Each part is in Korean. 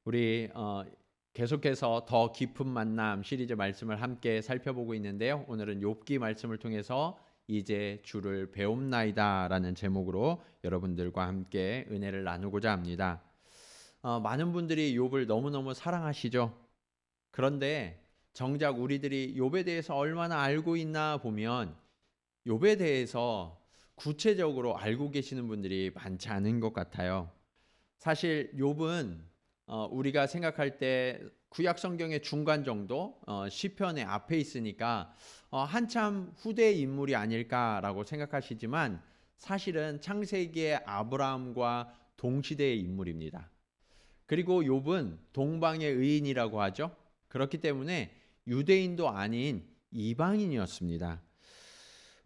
우리 계속해서 더 깊은 만남 시리즈 말씀을 함께 살펴보고 있는데요. 오늘은 욥기 말씀을 통해서 이제 주를 배움나이다라는 제목으로 여러분들과 함께 은혜를 나누고자 합니다. 많은 분들이 욥을 너무너무 사랑하시죠. 그런데 정작 우리들이 욥에 대해서 얼마나 알고 있나 보면 욥에 대해서 구체적으로 알고 계시는 분들이 많지 않은 것 같아요. 사실 욥은 우리가 생각할 때 구약 성경의 중간 정도 시편의 앞에 있으니까 한참 후대 인물이 아닐까라고 생각하시지만 사실은 창세기의 아브라함과 동시대의 인물입니다. 그리고 욥은 동방의 의인이라고 하죠. 그렇기 때문에 유대인도 아닌 이방인이었습니다.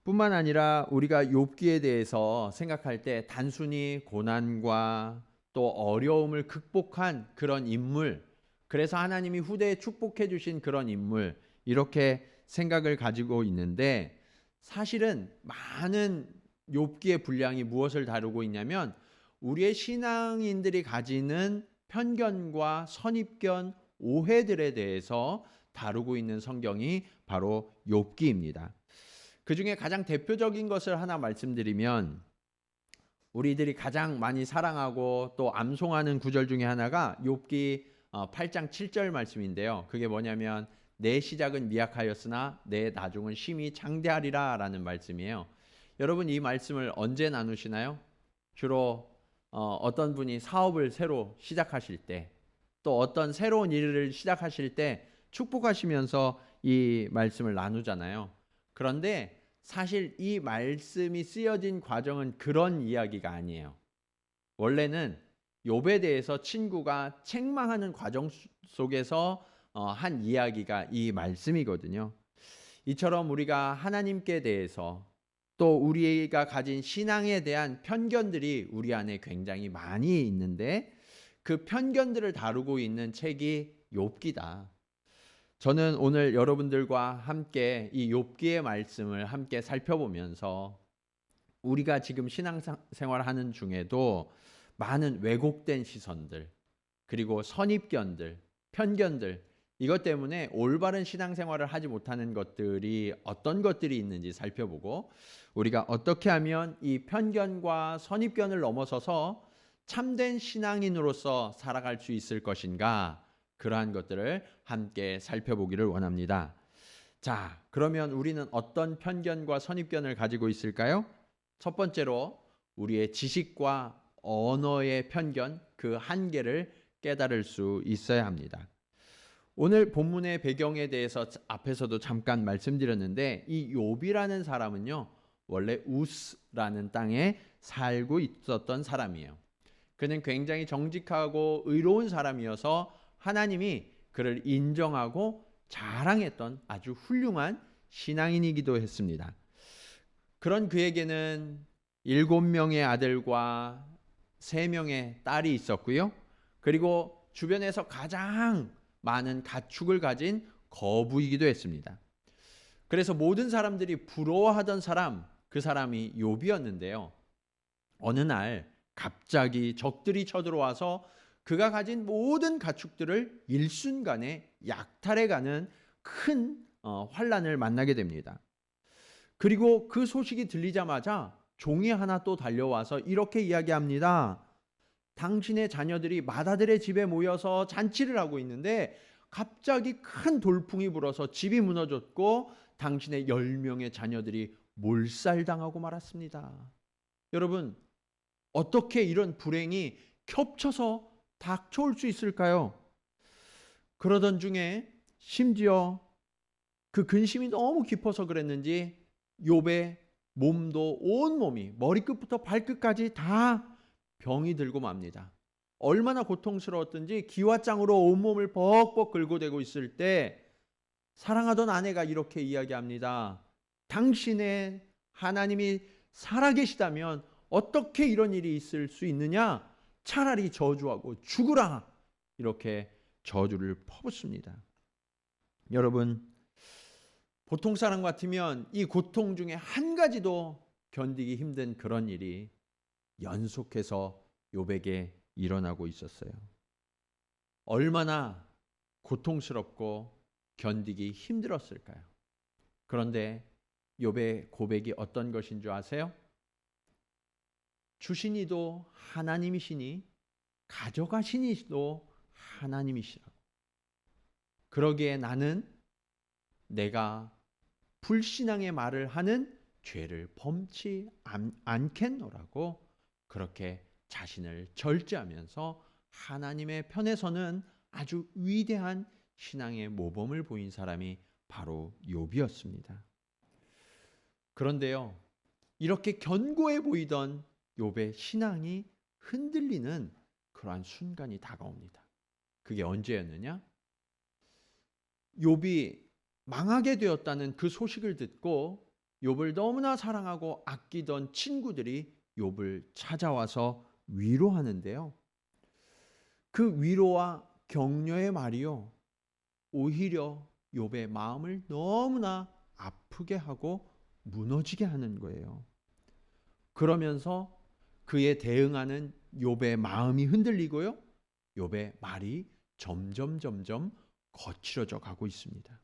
뿐만 아니라 우리가 욥기에 대해서 생각할 때 단순히 고난과 또 어려움을 극복한 그런 인물, 그래서 하나님이 후대에 축복해 주신 그런 인물, 이렇게 생각을 가지고 있는데 사실은 많은 욥기의 분량이 무엇을 다루고 있냐면 우리의 신앙인들이 가지는 편견과 선입견, 오해들에 대해서 다루고 있는 성경이 바로 욥기입니다. 그 중에 가장 대표적인 것을 하나 말씀드리면 우리들이 가장 많이 사랑하고 또 암송하는 구절 중에 하나가 욥기 8장 7절 말씀인데요. 그게 뭐냐면 내 시작은 미약하였으나 내 나중은 심히 장대하리라 라는 말씀이에요. 여러분 이 말씀을 언제 나누시나요? 주로 어떤 분이 사업을 새로 시작하실 때, 또 어떤 새로운 일을 시작하실 때 축복하시면서 이 말씀을 나누잖아요. 그런데 사실 이 말씀이 쓰여진 과정은 그런 이야기가 아니에요. 원래는 욥에 대해서 친구가 책망하는 과정 속에서 한 이야기가 이 말씀이거든요. 이처럼 우리가 하나님께 대해서 또 우리가 가진 신앙에 대한 편견들이 우리 안에 굉장히 많이 있는데 그 편견들을 다루고 있는 책이 욥기다. 저는 오늘 여러분들과 함께 이 욥기의 말씀을 함께 살펴보면서 우리가 지금 신앙생활하는 중에도 많은 왜곡된 시선들, 그리고 선입견들, 편견들, 이것 때문에 올바른 신앙생활을 하지 못하는 것들이 어떤 것들이 있는지 살펴보고 우리가 어떻게 하면 이 편견과 선입견을 넘어서서 참된 신앙인으로서 살아갈 수 있을 것인가, 그러한 것들을 함께 살펴보기를 원합니다. 자, 그러면 우리는 어떤 편견과 선입견을 가지고 있을까요? 첫 번째로 우리의 지식과 언어의 편견, 그 한계를 깨달을 수 있어야 합니다. 오늘 본문의 배경에 대해서 앞에서도 잠깐 말씀드렸는데 이 욥이라는 사람은요, 원래 우스라는 땅에 살고 있었던 사람이에요. 그는 굉장히 정직하고 의로운 사람이어서 하나님이 그를 인정하고 자랑했던 아주 훌륭한 신앙인이기도 했습니다. 그런 그에게는 7명의 아들과 3명의 딸이 있었고요. 그리고 주변에서 가장 많은 가축을 가진 거부이기도 했습니다. 그래서 모든 사람들이 부러워하던 사람, 그 사람이 욥이었는데요. 어느 날 갑자기 적들이 쳐들어와서 그가 가진 모든 가축들을 일순간에 약탈해가는 큰 환란을 만나게 됩니다. 그리고 그 소식이 들리자마자 종이 하나 또 달려와서 이렇게 이야기합니다. 당신의 자녀들이 마다들의 집에 모여서 잔치를 하고 있는데 갑자기 큰 돌풍이 불어서 집이 무너졌고 당신의 10명의 자녀들이 몰살당하고 말았습니다. 여러분, 어떻게 이런 불행이 겹쳐서 닥쳐올 수 있을까요? 그러던 중에 심지어 그 근심이 너무 깊어서 그랬는지 욥의 몸도 온몸이 머리끝부터 발끝까지 다 병이 들고 맙니다. 얼마나 고통스러웠던지 기와장으로 온몸을 벅벅 긁어대고 있을 때 사랑하던 아내가 이렇게 이야기합니다. 당신의 하나님이 살아계시다면 어떻게 이런 일이 있을 수 있느냐? 차라리 저주하고 죽으라. 이렇게 저주를 퍼붓습니다. 여러분, 보통 사람 같으면 이 고통 중에 한 가지도 견디기 힘든 그런 일이 연속해서 욥에게 일어나고 있었어요. 얼마나 고통스럽고 견디기 힘들었을까요? 그런데 욥의 고백이 어떤 것인 줄 아세요? 주신 이도 하나님이시니 가져가신 이도 하나님이시라고. 그러기에 나는 내가 불신앙의 말을 하는 죄를 범치 않겠노라고 그렇게 자신을 절제하면서 하나님의 편에서는 아주 위대한 신앙의 모범을 보인 사람이 바로 욥이었습니다. 그런데요, 이렇게 견고해 보이던 욥의 신앙이 흔들리는 그러한 순간이 다가옵니다. 그게 언제였느냐? 욥이 망하게 되었다는 그 소식을 듣고 욥을 너무나 사랑하고 아끼던 친구들이 욥을 찾아와서 위로하는데요. 그 위로와 격려의 말이요, 오히려 욥의 마음을 너무나 아프게 하고 무너지게 하는 거예요. 그러면서 그에 대응하는 욥의 마음이 흔들리고요, 욥의 말이 점점 거칠어져 가고 있습니다.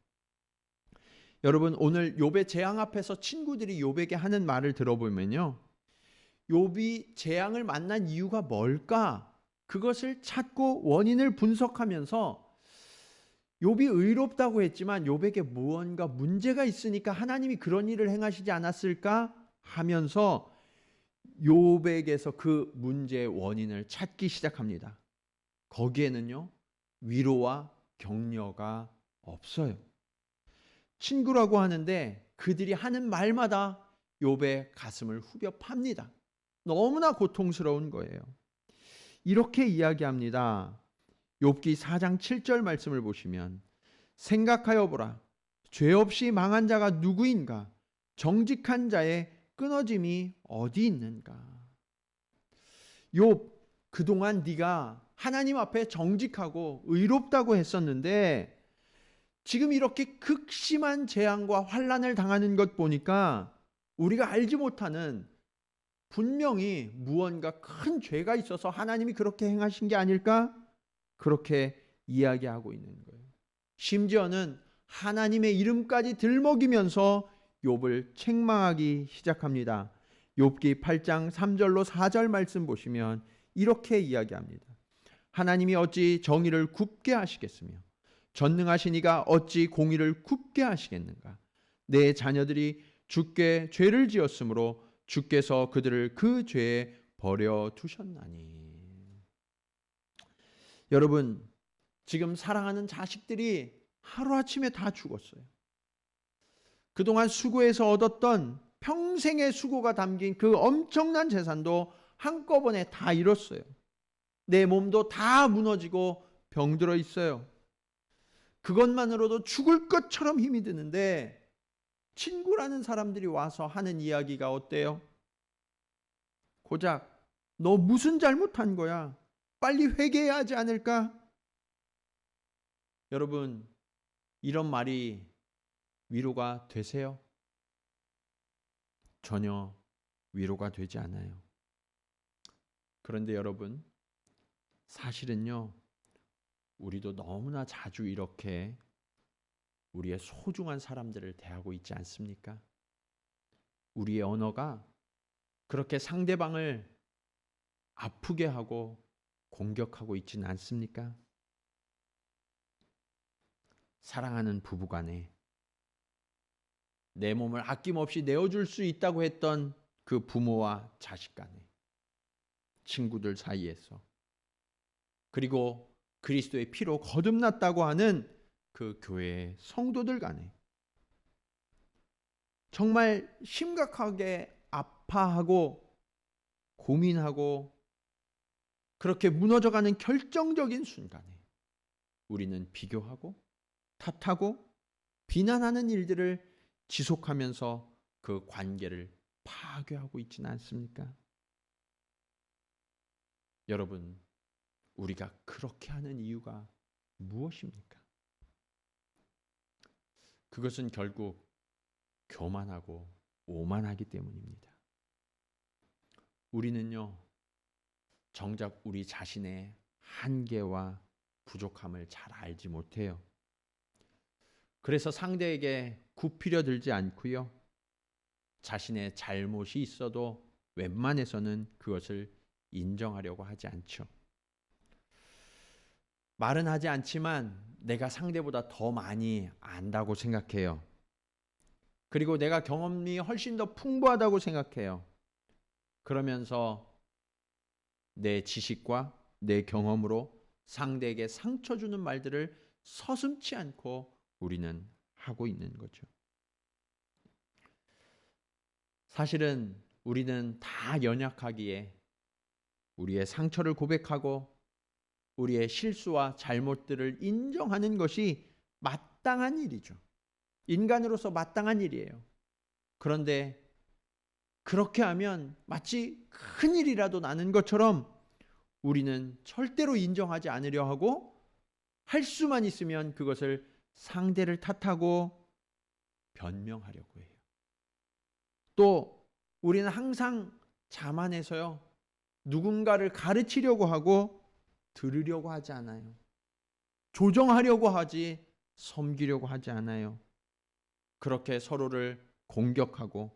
여러분, 오늘 욥의 재앙 앞에서 친구들이 욥에게 하는 말을 들어보면요, 욥이 재앙을 만난 이유가 뭘까? 그것을 찾고 원인을 분석하면서 욥이 의롭다고 했지만 욥에게 무언가 문제가 있으니까 하나님이 그런 일을 행하시지 않았을까 하면서 욥에게서 그 문제의 원인을 찾기 시작합니다. 거기에는요, 위로와 격려가 없어요. 친구라고 하는데 그들이 하는 말마다 욥의 가슴을 후벼 팝니다. 너무나 고통스러운 거예요. 이렇게 이야기합니다. 욥기 4장 7절 말씀을 보시면, 생각하여 보라, 죄 없이 망한 자가 누구인가? 정직한 자의 끊어짐이 어디 있는가? 욥, 그동안 네가 하나님 앞에 정직하고 의롭다고 했었는데 지금 이렇게 극심한 재앙과 환난을 당하는 것 보니까 우리가 알지 못하는 분명히 무언가 큰 죄가 있어서 하나님이 그렇게 행하신 게 아닐까? 그렇게 이야기하고 있는 거예요. 심지어는 하나님의 이름까지 들먹이면서 욥을 책망하기 시작합니다. 욥기 8장 3절로 4절 말씀 보시면 이렇게 이야기합니다. 하나님이 어찌 정의를 굽게 하시겠으며 전능하신 이가 어찌 공의를 굽게 하시겠는가? 내 자녀들이 주께 죄를 지었으므로 주께서 그들을 그 죄에 버려 두셨나니. 여러분, 지금 사랑하는 자식들이 하루아침에 다 죽었어요. 그동안 수고해서 얻었던 평생의 수고가 담긴 그 엄청난 재산도 한꺼번에 다 잃었어요. 내 몸도 다 무너지고 병들어 있어요. 그것만으로도 죽을 것처럼 힘이 드는데 친구라는 사람들이 와서 하는 이야기가 어때요? 고작 너 무슨 잘못한 거야? 빨리 회개해야 하지 않을까? 여러분, 이런 말이 위로가 되세요? 전혀 위로가 되지 않아요. 그런데 여러분, 사실은요, 우리도 너무나 자주 이렇게 우리의 소중한 사람들을 대하고 있지 않습니까? 우리의 언어가 그렇게 상대방을 아프게 하고 공격하고 있지는 않습니까? 사랑하는 부부간에 내 몸을 아낌없이 내어줄 수 있다고 했던 그 부모와 자식 간에, 친구들 사이에서, 그리고 그리스도의 피로 거듭났다고 하는 그 교회의 성도들 간에 정말 심각하게 아파하고 고민하고 그렇게 무너져가는 결정적인 순간에 우리는 비교하고 탓하고 비난하는 일들을 지속하면서 그 관계를 파괴하고 있지는 않습니까? 여러분, 우리가 그렇게 하는 이유가 무엇입니까? 그것은 결국 교만하고 오만하기 때문입니다. 우리는요, 정작 우리 자신의 한계와 부족함을 잘 알지 못해요. 그래서 상대에게 굽히려 들지 않고요. 자신의 잘못이 있어도 웬만해서는 그것을 인정하려고 하지 않죠. 말은 하지 않지만 내가 상대보다 더 많이 안다고 생각해요. 그리고 내가 경험이 훨씬 더 풍부하다고 생각해요. 그러면서 내 지식과 내 경험으로 상대에게 상처 주는 말들을 서슴지 않고 우리는 하고 있는 거죠. 사실은 우리는 다 연약하기에 우리의 상처를 고백하고 우리의 실수와 잘못들을 인정하는 것이 마땅한 일이죠. 인간으로서 마땅한 일이에요. 그런데 그렇게 하면 마치 큰 일이라도 나는 것처럼 우리는 절대로 인정하지 않으려 하고, 할 수만 있으면 그것을 상대를 탓하고 변명하려고 해요. 또 우리는 항상 자만해서요, 누군가를 가르치려고 하고 들으려고 하지 않아요. 조정하려고 하지 섬기려고 하지 않아요. 그렇게 서로를 공격하고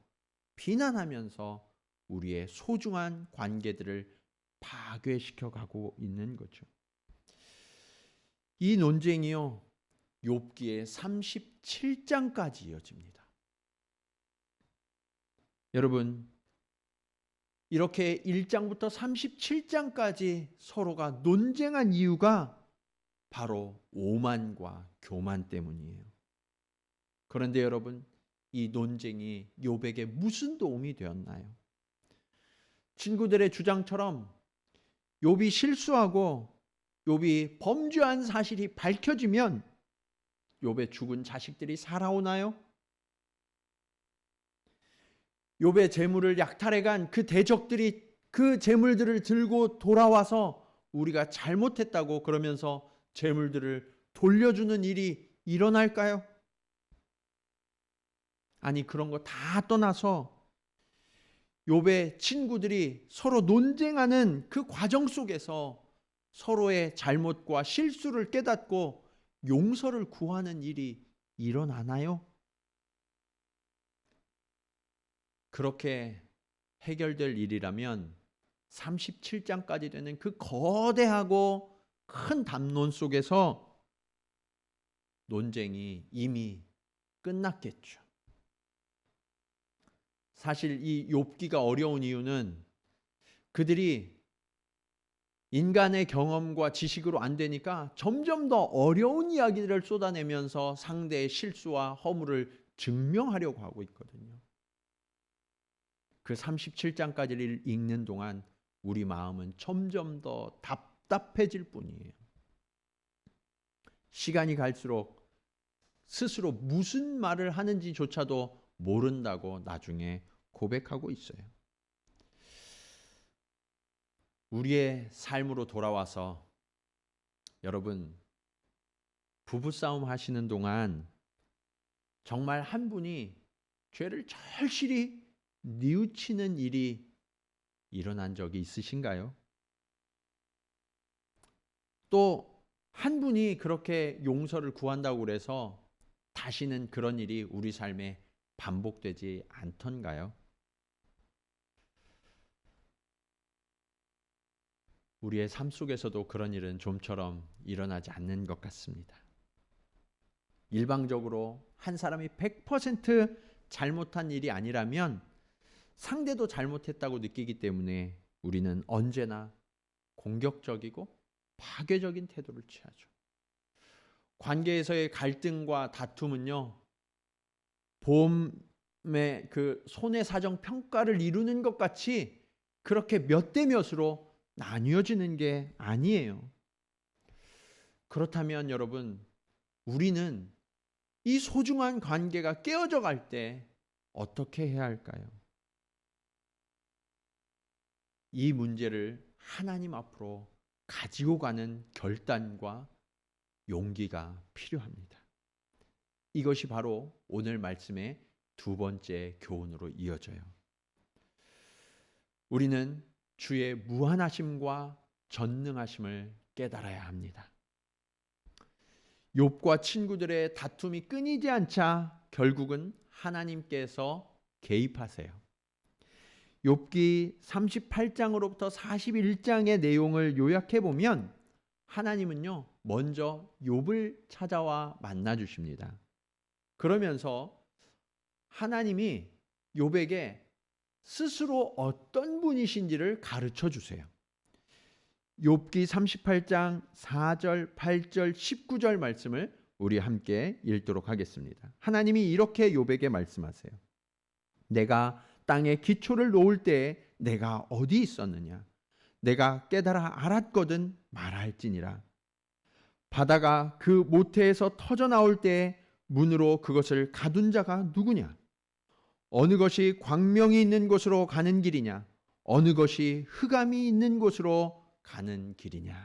비난하면서 우리의 소중한 관계들을 파괴시켜 가고 있는 거죠. 이 논쟁이요, 욥기의 37장까지 이어집니다. 여러분, 이렇게 1장부터 37장까지 서로가 논쟁한 이유가 바로 오만과 교만 때문이에요. 그런데 여러분, 이 논쟁이 욥에게 무슨 도움이 되었나요? 친구들의 주장처럼 욥이 실수하고 욥이 범죄한 사실이 밝혀지면 욥의 죽은 자식들이 살아오나요? 욥의 재물을 약탈해간 그 대적들이 그 재물들을 들고 돌아와서 우리가 잘못했다고 그러면서 재물들을 돌려주는 일이 일어날까요? 아니, 그런 거 다 떠나서 욥의 친구들이 서로 논쟁하는 그 과정 속에서 서로의 잘못과 실수를 깨닫고 용서를 구하는 일이 일어나나요? 그렇게 해결될 일이라면 37장까지 되는 그 거대하고 큰 담론 속에서 논쟁이 이미 끝났겠죠. 사실 이 욥기가 어려운 이유는 그들이 인간의 경험과 지식으로 안 되니까 점점 더 어려운 이야기들을 쏟아내면서 상대의 실수와 허물을 증명하려고 하고 있거든요. 그 37장까지를 읽는 동안 우리 마음은 점점 더 답답해질 뿐이에요. 시간이 갈수록 스스로 무슨 말을 하는지조차도 모른다고 나중에 고백하고 있어요. 우리의 삶으로 돌아와서 여러분, 부부싸움 하시는 동안 정말 한 분이 죄를 절실히 뉘우치는 일이 일어난 적이 있으신가요? 또 한 분이 그렇게 용서를 구한다고 그래서 다시는 그런 일이 우리 삶에 반복되지 않던가요? 우리의 삶 속에서도 그런 일은 좀처럼 일어나지 않는 것 같습니다. 일방적으로 한 사람이 100% 잘못한 일이 아니라면 상대도 잘못했다고 느끼기 때문에 우리는 언제나 공격적이고 파괴적인 태도를 취하죠. 관계에서의 갈등과 다툼은요, 보험의 그 손해사정 평가를 이루는 것 같이 그렇게 몇 대 몇으로 나뉘어지는 게 아니에요. 그렇다면 여러분, 우리는 이 소중한 관계가 깨어져 갈 때 어떻게 해야 할까요? 이 문제를 하나님 앞으로 가지고 가는 결단과 용기가 필요합니다. 이것이 바로 오늘 말씀의 두 번째 교훈으로 이어져요. 우리는 주의 무한하심과 전능하심을 깨달아야 합니다. 욥과 친구들의 다툼이 끊이지 않자 결국은 하나님께서 개입하세요. 욥기 38장으로부터 41장의 내용을 요약해 보면 하나님은요, 먼저 욥을 찾아와 만나 주십니다. 그러면서 하나님이 욥에게 스스로 어떤 분이신지를 가르쳐 주세요. 욥기 38장 4절, 8절, 19절 말씀을 우리 함께 읽도록 하겠습니다. 하나님이 이렇게 욥에게 말씀하세요. 내가 땅에 기초를 놓을 때에 내가 어디 있었느냐? 내가 깨달아 알았거든 말할지니라. 바다가 그 모태에서 터져 나올 때에 문으로 그것을 가둔 자가 누구냐? 어느 것이 광명이 있는 곳으로 가는 길이냐? 어느 것이 흑암이 있는 곳으로 가는 길이냐?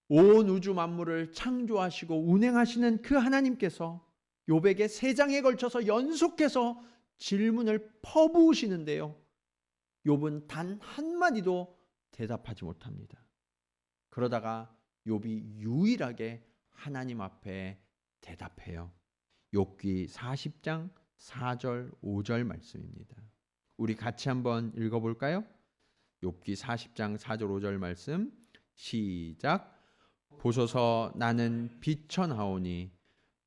온 우주 만물을 창조하시고 운행하시는 그 하나님께서 욥에게 3장에 걸쳐서 연속해서 질문을 퍼부으시는데요, 욥은 단 한마디도 대답하지 못합니다. 그러다가 욥이 유일하게 하나님 앞에 대답해요. 욥기 40장 4절 5절 말씀입니다. 우리 같이 한번 읽어볼까요? 욥기 40장 4절 5절 말씀 시작. 보소서 나는 비천하오니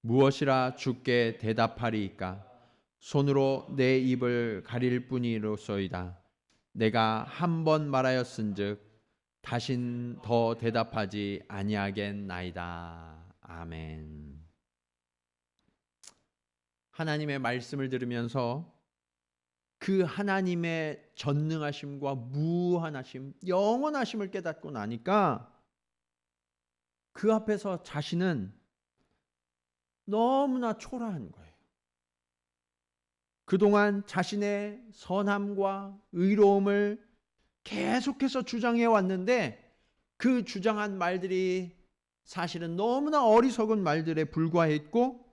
무엇이라 주께 대답하리이까? 손으로 내 입을 가릴 뿐이로소이다. 내가 한 번 말하였은즉 다신 더 대답하지 아니하겠나이다. 아멘. 하나님의 말씀을 들으면서 그 하나님의 전능하심과 무한하심, 영원하심을 깨닫고 나니까 그 앞에서 자신은 너무나 초라한 거예요. 그동안 자신의 선함과 의로움을 계속해서 주장해 왔는데 그 주장한 말들이 사실은 너무나 어리석은 말들에 불과했고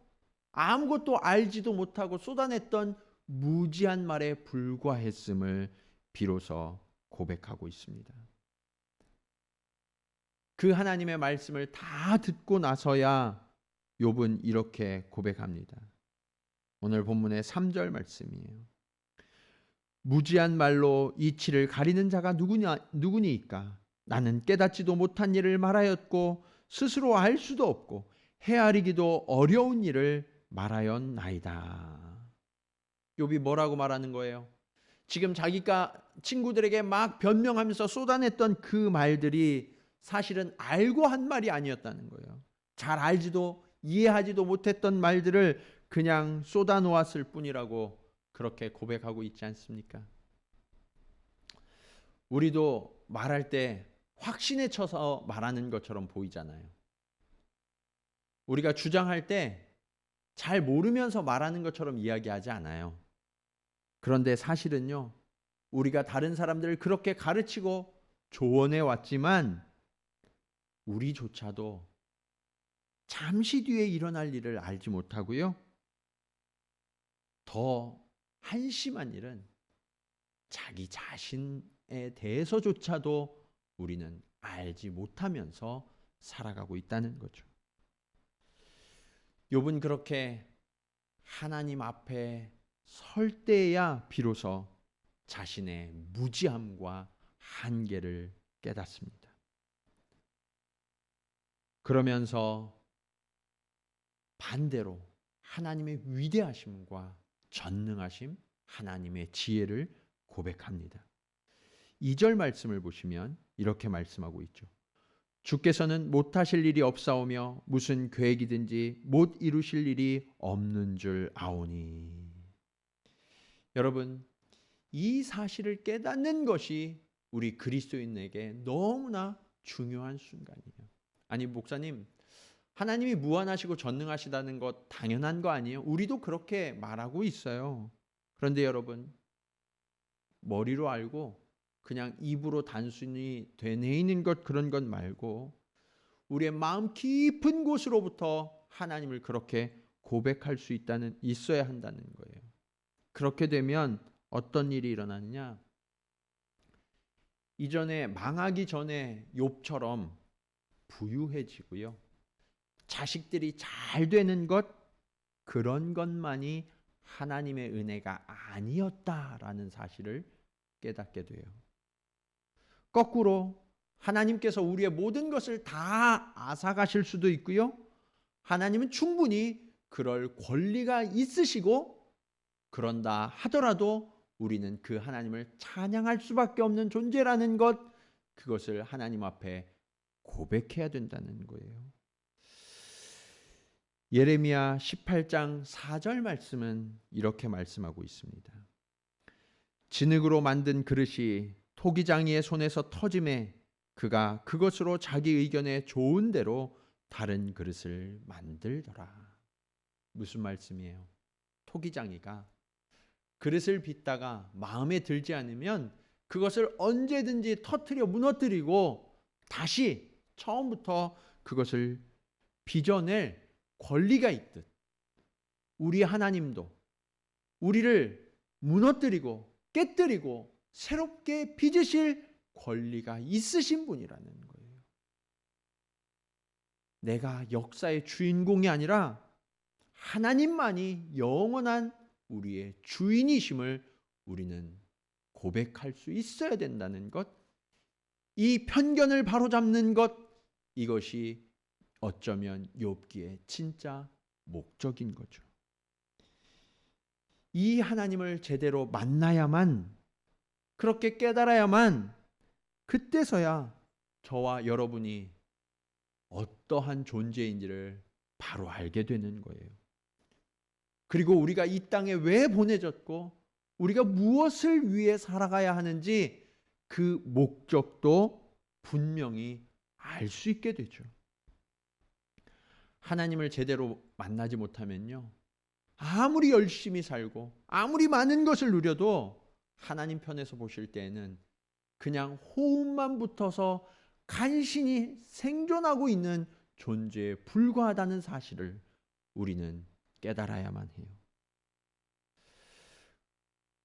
아무것도 알지도 못하고 쏟아냈던 무지한 말에 불과했음을 비로소 고백하고 있습니다. 그 하나님의 말씀을 다 듣고 나서야 욥은 이렇게 고백합니다. 오늘 본문의 3절 말씀이에요. 무지한 말로 이치를 가리는 자가 누구니이까? 나는 깨닫지도 못한 일을 말하였고 스스로 알 수도 없고 헤아리기도 어려운 일을 말하였나이다. 욥이 뭐라고 말하는 거예요? 지금 자기가 친구들에게 막 변명하면서 쏟아냈던 그 말들이 사실은 알고 한 말이 아니었다는 거예요. 잘 알지도 이해하지도 못했던 말들을 그냥 쏟아놓았을 뿐이라고 그렇게 고백하고 있지 않습니까? 우리도 말할 때 확신에 쳐서 말하는 것처럼 보이잖아요. 우리가 주장할 때 잘 모르면서 말하는 것처럼 이야기하지 않아요. 그런데 사실은요, 우리가 다른 사람들을 그렇게 가르치고 조언해 왔지만 우리조차도 잠시 뒤에 일어날 일을 알지 못하고요, 더 한심한 일은 자기 자신에 대해서조차도 우리는 알지 못하면서 살아가고 있다는 거죠. 욥은 그렇게 하나님 앞에 설 때야 비로소 자신의 무지함과 한계를 깨닫습니다. 그러면서 반대로 하나님의 위대하심과 전능하심, 하나님의 지혜를 고백합니다. 2절 말씀을 보시면 이렇게 말씀하고 있죠. 주께서는 못하실 일이 없사오며 무슨 계획이든지 못 이루실 일이 없는 줄 아오니. 여러분, 이 사실을 깨닫는 것이 우리 그리스도인에게 너무나 중요한 순간이에요. 아니, 목사님, 하나님이 무한하시고 전능하시다는 것 당연한 거 아니에요? 우리도 그렇게 말하고 있어요. 그런데 여러분, 머리로 알고 그냥 입으로 단순히 되뇌이는 것, 그런 것 말고 우리의 마음 깊은 곳으로부터 하나님을 그렇게 고백할 수 있어야 한다는 거예요. 그렇게 되면 어떤 일이 일어나느냐? 이전에 망하기 전에 욥처럼 부유해지고요, 자식들이 잘 되는 것, 그런 것만이 하나님의 은혜가 아니었다라는 사실을 깨닫게 돼요. 거꾸로 하나님께서 우리의 모든 것을 다 앗아가실 수도 있고요. 하나님은 충분히 그럴 권리가 있으시고, 그런다 하더라도 우리는 그 하나님을 찬양할 수밖에 없는 존재라는 것, 그것을 하나님 앞에 고백해야 된다는 거예요. 예레미야 18장 4절 말씀은 이렇게 말씀하고 있습니다. 진흙으로 만든 그릇이 토기장이의 손에서 터짐에 그가 그것으로 자기 의견에 좋은 대로 다른 그릇을 만들더라. 무슨 말씀이에요? 토기장이가 그릇을 빚다가 마음에 들지 않으면 그것을 언제든지 터뜨려 무너뜨리고 다시 처음부터 그것을 빚어낼 권리가 있듯, 우리 하나님도 우리를 무너뜨리고 깨뜨리고 새롭게 빚으실 권리가 있으신 분이라는 거예요. 내가 역사의 주인공이 아니라 하나님만이 영원한 우리의 주인이심을 우리는 고백할 수 있어야 된다는 것, 이 편견을 바로잡는 것, 이것이 어쩌면 욥기의 진짜 목적인 거죠. 이 하나님을 제대로 만나야만, 그렇게 깨달아야만, 그때서야 저와 여러분이 어떠한 존재인지를 바로 알게 되는 거예요. 그리고 우리가 이 땅에 왜 보내졌고 우리가 무엇을 위해 살아가야 하는지 그 목적도 분명히 알 수 있게 되죠. 하나님을 제대로 만나지 못하면요, 아무리 열심히 살고 아무리 많은 것을 누려도 하나님 편에서 보실 때에는 그냥 호흡만 붙어서 간신히 생존하고 있는 존재에 불과하다는 사실을 우리는 깨달아야만 해요.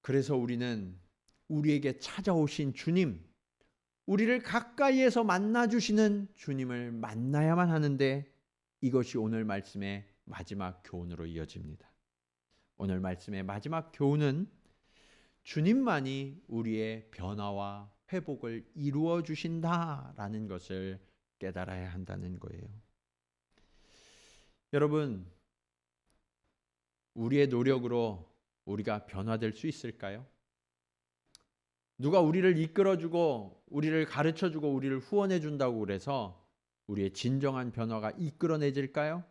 그래서 우리는 우리에게 찾아오신 주님, 우리를 가까이에서 만나주시는 주님을 만나야만 하는데, 이것이 오늘 말씀의 마지막 교훈으로 이어집니다. 오늘 말씀의 마지막 교훈은 주님만이 우리의 변화와 회복을 이루어 주신다라는 것을 깨달아야 한다는 거예요. 여러분, 우리의 노력으로 우리가 변화될 수 있을까요? 누가 우리를 이끌어주고 우리를 가르쳐주고 우리를 후원해준다고 그래서 우리의 진정한 변화가 이끌어내질까요?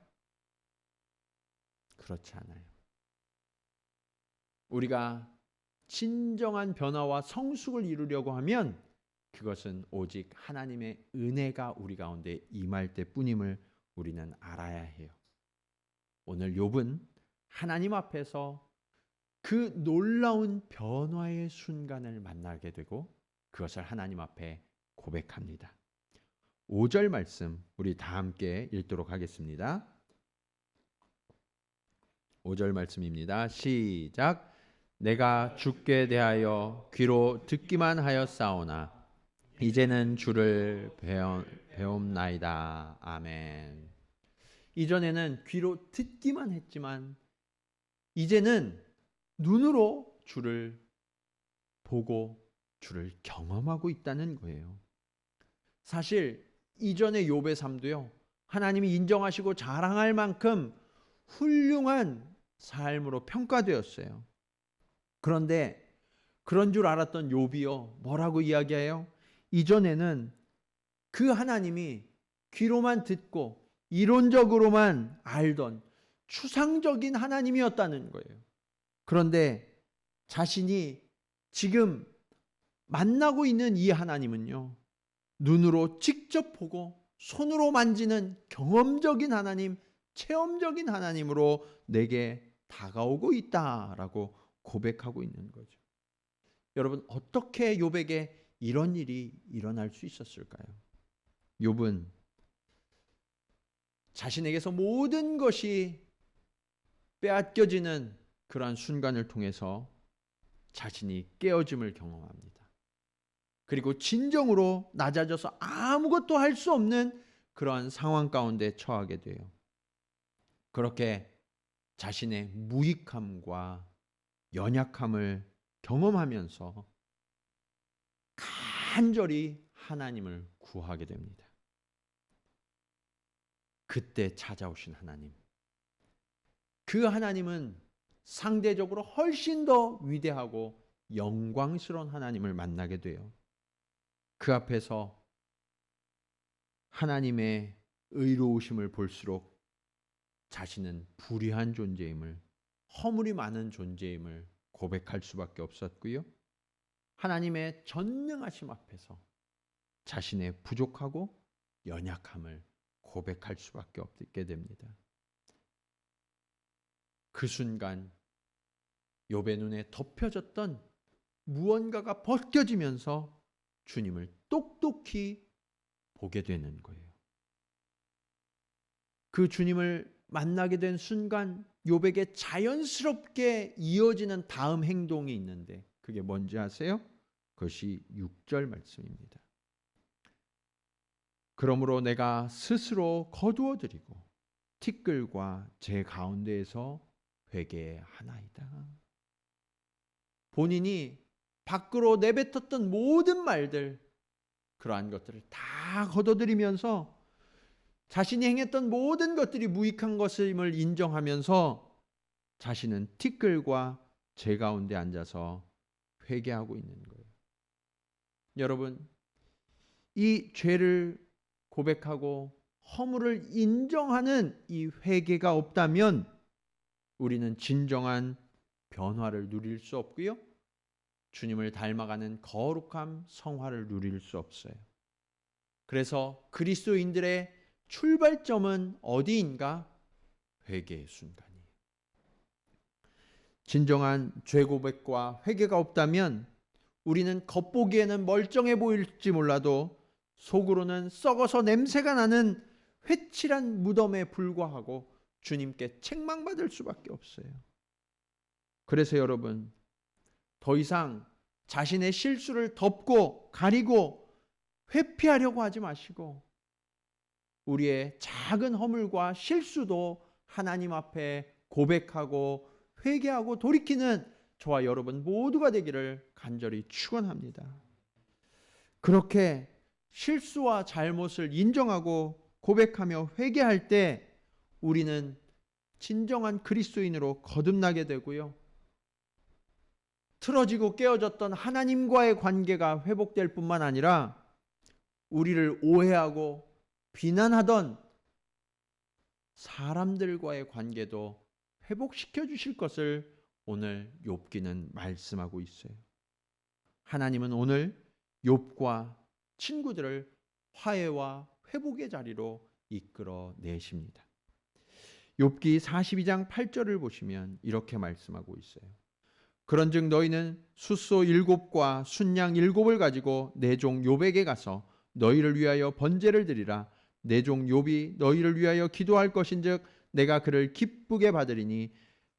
그렇지 않아요. 우리가 진정한 변화와 성숙을 이루려고 하면 그것은 오직 하나님의 은혜가 우리 가운데 임할 때뿐임을 우리는 알아야 해요. 오늘 욥은 하나님 앞에서 그 놀라운 변화의 순간을 만나게 되고 그것을 하나님 앞에 고백합니다. 5절 말씀 우리 다 함께 읽도록 하겠습니다. 5절 말씀입니다. 시작. 내가 주께 대하여 귀로 듣기만 하였사오나 이제는 주를 배움나이다. 아멘. 이전에는 귀로 듣기만 했지만 이제는 눈으로 주를 보고 주를 경험하고 있다는 거예요. 사실 이전의 욥의 삶도요, 하나님이 인정하시고 자랑할 만큼 훌륭한 삶으로 평가되었어요. 그런데 그런 줄 알았던 욥이요, 뭐라고 이야기해요? 이전에는 그 하나님이 귀로만 듣고 이론적으로만 알던 추상적인 하나님이었다는 거예요. 그런데 자신이 지금 만나고 있는 이 하나님은요, 눈으로 직접 보고 손으로 만지는 경험적인 하나님, 체험적인 하나님으로 내게 다가오고 있다라고 고백하고 있는 거죠. 여러분, 어떻게 욥에게 이런 일이 일어날 수 있었을까요? 욥은 자신에게서 모든 것이 빼앗겨지는 그러한 순간을 통해서 자신이 깨어짐을 경험합니다. 그리고 진정으로 낮아져서 아무것도 할 수 없는 그러한 상황 가운데 처하게 돼요. 그렇게 자신의 무익함과 연약함을 경험하면서 간절히 하나님을 구하게 됩니다. 그때 찾아오신 하나님, 그 하나님은 상대적으로 훨씬 더 위대하고 영광스러운 하나님을 만나게 돼요. 그 앞에서 하나님의 의로우심을 볼수록 자신은 불의한 존재임을, 허물이 많은 존재임을 고백할 수밖에 없었고요. 하나님의 전능하심 앞에서 자신의 부족하고 연약함을 고백할 수밖에 없게 됩니다. 그 순간 욥의 눈에 덮여졌던 무언가가 벗겨지면서 주님을 똑똑히 보게 되는 거예요. 그 주님을 만나게 된 순간 욥에게 자연스럽게 이어지는 다음 행동이 있는데 그게 뭔지 아세요? 그것이 6절 말씀입니다. 그러므로 내가 스스로 거두어 드리고 티끌과 제 가운데에서 회개하나이다. 본인이 밖으로 내뱉었던 모든 말들, 그러한 것들을 다 거둬들이면서 자신이 행했던 모든 것들이 무익한 것임을 인정하면서 자신은 티끌과 제 가운데 앉아서 회개하고 있는 거예요. 여러분, 이 죄를 고백하고 허물을 인정하는 이 회개가 없다면 우리는 진정한 변화를 누릴 수 없고요. 주님을 닮아가는 거룩함, 성화를 누릴 수 없어요. 그래서 그리스도인들의 출발점은 어디인가? 회개의 순간이에요. 진정한 죄 고백과 회개가 없다면 우리는 겉보기에는 멀쩡해 보일지 몰라도 속으로는 썩어서 냄새가 나는 회칠한 무덤에 불과하고 주님께 책망받을 수밖에 없어요. 그래서 여러분, 더 이상 자신의 실수를 덮고 가리고 회피하려고 하지 마시고 우리의 작은 허물과 실수도 하나님 앞에 고백하고 회개하고 돌이키는 저와 여러분 모두가 되기를 간절히 축원합니다. 그렇게 실수와 잘못을 인정하고 고백하며 회개할 때 우리는 진정한 그리스도인으로 거듭나게 되고요. 틀어지고 깨어졌던 하나님과의 관계가 회복될 뿐만 아니라 우리를 오해하고 비난하던 사람들과의 관계도 회복시켜 주실 것을 오늘 욥기는 말씀하고 있어요. 하나님은 오늘 욥과 친구들을 화해와 회복의 자리로 이끌어 내십니다. 욥기 42장 8절을 보시면 이렇게 말씀하고 있어요. 그런즉 너희는 숫소 7과 순양 7을 가지고 내 종 욥에게 가서 너희를 위하여 번제를 드리라. 내 종 욥이 너희를 위하여 기도할 것인즉 내가 그를 기쁘게 받으리니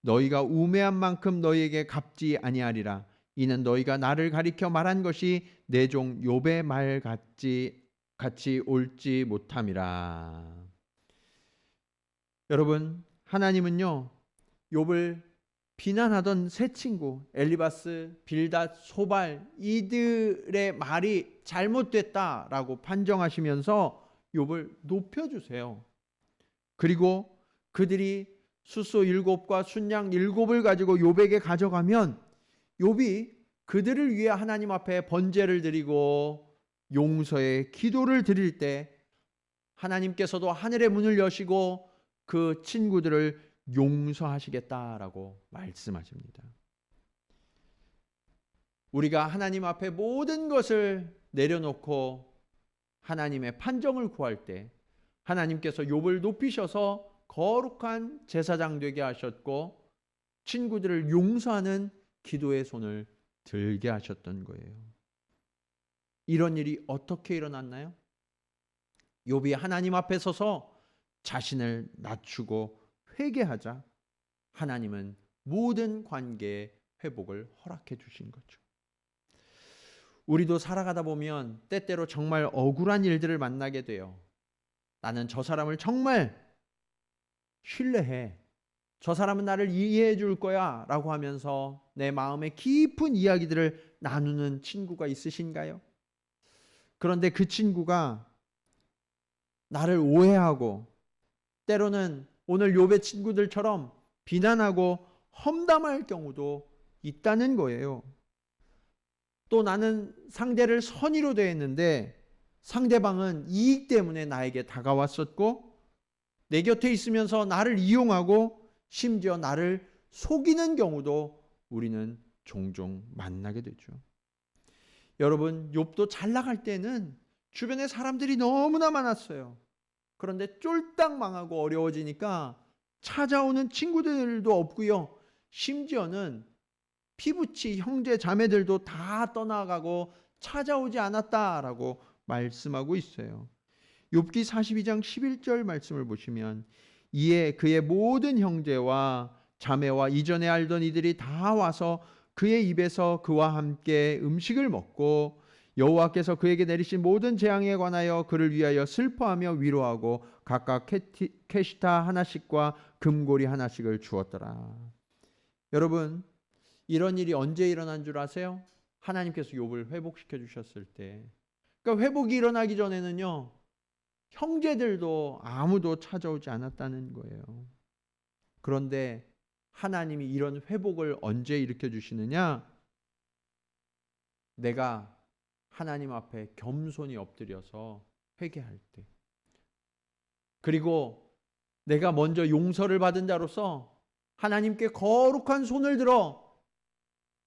너희가 우매한 만큼 너희에게 갚지 아니하리라. 이는 너희가 나를 가리켜 말한 것이 내 종 욥의 말 같이 옳지 못함이라. 여러분, 하나님은요 욥을 비난하던 세 친구 엘리바스, 빌닷, 소발 이들의 말이 잘못됐다라고 판정하시면서 욥을 높여주세요. 그리고 그들이 숫소 7과 순양 7을 가지고 욥에게 가져가면 욥이 그들을 위해 하나님 앞에 번제를 드리고 용서의 기도를 드릴 때 하나님께서도 하늘의 문을 여시고 그 친구들을 용서하시겠다라고 말씀하십니다. 우리가 하나님 앞에 모든 것을 내려놓고 하나님의 판정을 구할 때 하나님께서 욥을 높이셔서 거룩한 제사장 되게 하셨고 친구들을 용서하는 기도의 손을 들게 하셨던 거예요. 이런 일이 어떻게 일어났나요? 욥이 하나님 앞에 서서 자신을 낮추고 회개하자 하나님은 모든 관계의 회복을 허락해 주신 거죠. 우리도 살아가다 보면 때때로 정말 억울한 일들을 만나게 돼요. 나는 저 사람을 정말 신뢰해. 저 사람은 나를 이해해 줄 거야 라고 하면서 내 마음의 깊은 이야기들을 나누는 친구가 있으신가요? 그런데 그 친구가 나를 오해하고 때로는 오늘 욥의 친구들처럼 비난하고 험담할 경우도 있다는 거예요. 또 나는 상대를 선의로 대했는데 상대방은 이익 때문에 나에게 다가왔었고 내 곁에 있으면서 나를 이용하고 심지어 나를 속이는 경우도 우리는 종종 만나게 되죠. 여러분, 욥도 잘 나갈 때는 주변에 사람들이 너무나 많았어요. 그런데 쫄딱 망하고 어려워지니까 찾아오는 친구들도 없고요. 심지어는 피부치 형제 자매들도 다 떠나가고 찾아오지 않았다라고 말씀하고 있어요. 욥기 42장 11절 말씀을 보시면 이에 그의 모든 형제와 자매와 이전에 알던 이들이 다 와서 그의 입에서 그와 함께 음식을 먹고 여호와께서 그에게 내리신 모든 재앙에 관하여 그를 위하여 슬퍼하며 위로하고 각각 캐시타 하나씩과 금고리 하나씩을 주었더라. 여러분, 이런 일이 언제 일어난 줄 아세요? 하나님께서 욥을 회복시켜 주셨을 때. 그러니까 회복이 일어나기 전에는요, 형제들도 아무도 찾아오지 않았다는 거예요. 그런데 하나님이 이런 회복을 언제 일으켜 주시느냐? 내가 하나님 앞에 겸손히 엎드려서 회개할 때. 그리고 내가 먼저 용서를 받은 자로서 하나님께 거룩한 손을 들어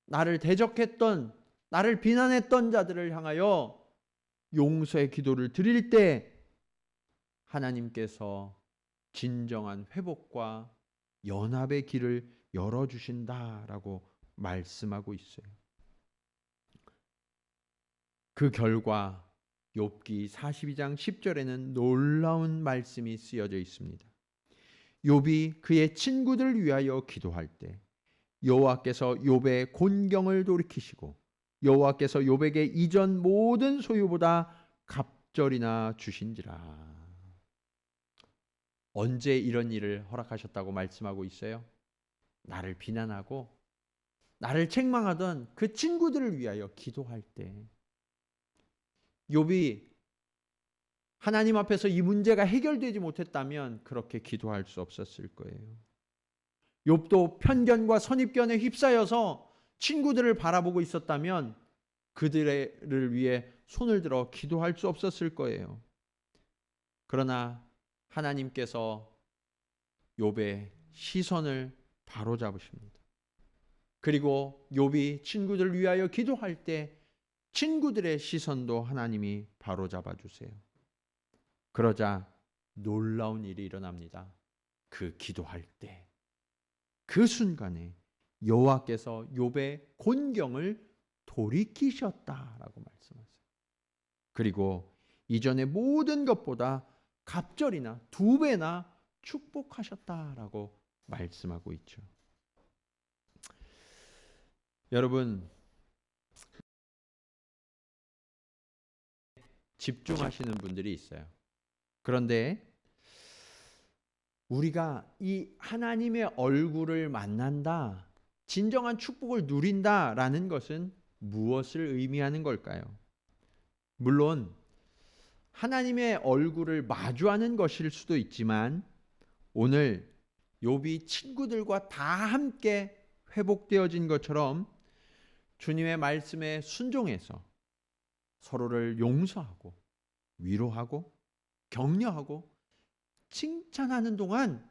나를 대적했던, 나를 비난했던 자들을 향하여 용서의 기도를 드릴 때 하나님께서 진정한 회복과 연합의 길을 열어주신다라고 말씀하고 있어요. 그 결과 욥기 42장 10절에는 놀라운 말씀이 쓰여져 있습니다. 욥이 그의 친구들을 위하여 기도할 때 여호와께서 욥의 곤경을 돌이키시고 여호와께서 욥에게 이전 모든 소유보다 갑절이나 주신지라. 언제 이런 일을 허락하셨다고 말씀하고 있어요? 나를 비난하고 나를 책망하던 그 친구들을 위하여 기도할 때 욥이 하나님 앞에서 이 문제가 해결되지 못했다면 그렇게 기도할 수 없었을 거예요. 욥도 편견과 선입견에 휩싸여서 친구들을 바라보고 있었다면 그들을 위해 손을 들어 기도할 수 없었을 거예요. 그러나 하나님께서 욥의 시선을 바로잡으십니다. 그리고 욥이 친구들을 위하여 기도할 때 친구들의 시선도 하나님이 바로잡아 주세요. 그러자 놀라운 일이 일어납니다. 그 기도할 때, 그 순간에 여호와께서 욥의 곤경을 돌이키셨다라고 말씀하세요. 그리고 이전의 모든 것보다 갑절이나 2배나 축복하셨다라고 말씀하고 있죠. 여러분, 집중하시는 분들이 있어요. 그런데 우리가 이 하나님의 얼굴을 만난다, 진정한 축복을 누린다라는 것은 무엇을 의미하는 걸까요? 물론 하나님의 얼굴을 마주하는 것일 수도 있지만 오늘 욥이 친구들과 다 함께 회복되어진 것처럼 주님의 말씀에 순종해서 서로를 용서하고 위로하고 격려하고 칭찬하는 동안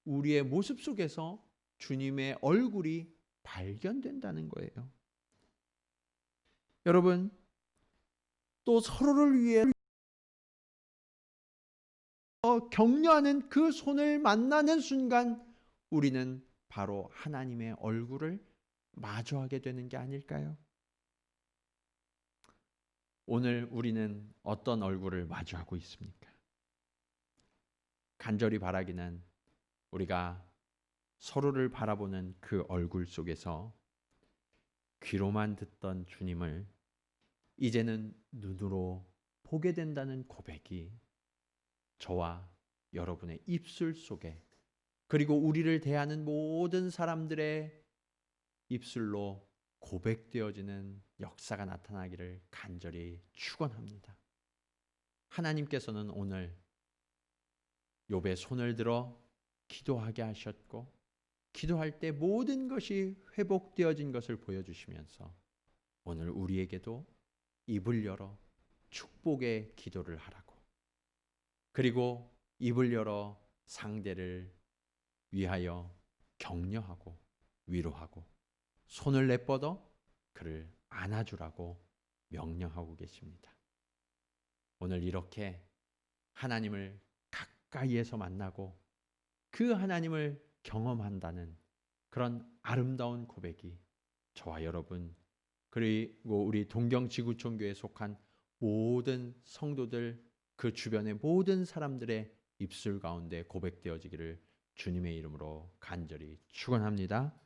우리의 모습 속에서 주님의 얼굴이 발견된다는 거예요. 여러분, 또 서로를 위해 격려하는 그 손을 만나는 순간 우리는 바로 하나님의 얼굴을 마주하게 되는 게 아닐까요? 오늘 우리는 어떤 얼굴을 마주하고 있습니까? 간절히 바라기는 우리가 서로를 바라보는 그 얼굴 속에서 귀로만 듣던 주님을 이제는 눈으로 보게 된다는 고백이 저와 여러분의 입술 속에 그리고 우리를 대하는 모든 사람들의 입술로 고백되어지는 역사가 나타나기를 간절히 축원합니다. 하나님께서는 오늘 욥의 손을 들어 기도하게 하셨고 기도할 때 모든 것이 회복되어진 것을 보여주시면서 오늘 우리에게도 입을 열어 축복의 기도를 하라고, 그리고 입을 열어 상대를 위하여 격려하고 위로하고 손을 내뻗어 그를 안아주라고 명령하고 계십니다. 오늘 이렇게 하나님을 가까이에서 만나고 그 하나님을 경험한다는 그런 아름다운 고백이 저와 여러분 그리고 우리 동경지구촌교회에 속한 모든 성도들, 그 주변의 모든 사람들의 입술 가운데 고백되어지기를 주님의 이름으로 간절히 축원합니다.